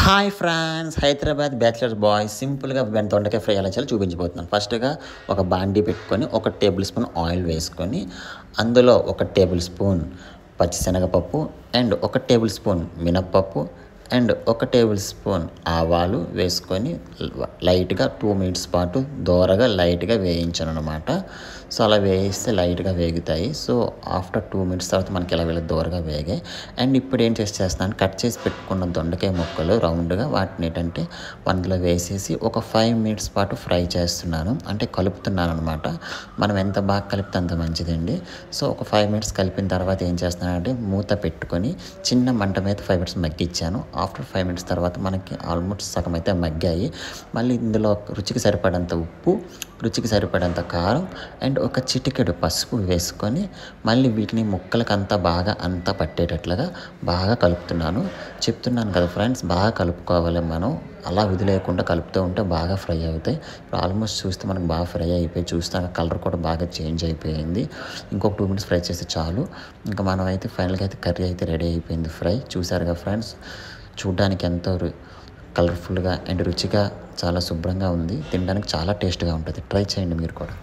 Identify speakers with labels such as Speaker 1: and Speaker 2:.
Speaker 1: Hi friends, Hyderabad bachelor boys సింపుల్గా దొండకాయ fry ఎలా చేయాలో చూపించబోతున్నాను. ఫస్ట్గా ఒక బాండీ పెట్టుకొని 1 టేబుల్ స్పూన్ ఆయిల్ వేసుకొని అందులో 1 టేబుల్ స్పూన్ పచ్చిశనగపప్పు అండ్ 1 టేబుల్ స్పూన్ మినప్పప్పు అండ్ 1 టేబుల్ స్పూన్ ఆవాలు వేసుకొని లైట్గా 2 మినిట్స్ పాటు దోరగా లైట్గా వేయించాను అనమాట. సో అలా వేయిస్తే లైట్గా వేగుతాయి. సో ఆఫ్టర్ 2 మినిట్స్ తర్వాత మనకి ఇలా వీళ్ళ దోరగా వేగాయి. అండ్ ఇప్పుడు ఏం చేస్తున్నాను, కట్ చేసి పెట్టుకున్న దొండకాయ ముక్కలు రౌండ్గా వాటిని ఏంటంటే అందులో వేసేసి ఒక 5 మినిట్స్ పాటు ఫ్రై చేస్తున్నాను, అంటే కలుపుతున్నాను అనమాట. మనం ఎంత బాగా కలిపితే అంత మంచిదండి. సో ఒక 5 మినిట్స్ కలిపిన తర్వాత ఏం చేస్తున్నానంటే మూత పెట్టుకొని చిన్న మంట మీద 5 మినిట్స్ మగ్గించాను. ఆఫ్టర్ 5 మినిట్స్ తర్వాత మనకి ఆల్మోస్ట్ సగం అయితే మగ్గాయి. మళ్ళీ ఇందులో రుచికి సరిపడంత ఉప్పు, రుచికి సరిపడంత కారం అండ్ ఒక చిటికెడు పసుపు వేసుకొని మళ్ళీ వీటిని ముక్కలకంతా బాగా అంతా పట్టేటట్లుగా బాగా కలుపుతున్నాను. చెప్తున్నాను కదా ఫ్రెండ్స్, బాగా కలుపుకోవాలి మనం. అలా వదిలేయకుండా కలుపుతూ ఉంటే బాగా ఫ్రై అవుతాయి. ఇప్పుడు ఆల్మోస్ట్ చూస్తే మనకు బాగా ఫ్రై అయిపోయి, చూస్తాక కలర్ కూడా బాగా చేంజ్ అయిపోయింది. ఇంకొక 2 మినిట్స్ ఫ్రై చేస్తే చాలు. ఇంకా మనం అయితే ఫైనల్గా అయితే కర్రీ అయితే రెడీ అయిపోయింది. ఫ్రై చూసారుగా ఫ్రెండ్స్, చూడడానికి ఎంతో కలర్ఫుల్గా అండ్ రుచిగా చాలా శుభ్రంగా ఉంది. తినడానికి చాలా టేస్ట్గా ఉంటుంది. ట్రై చేయండి మీరు కూడా.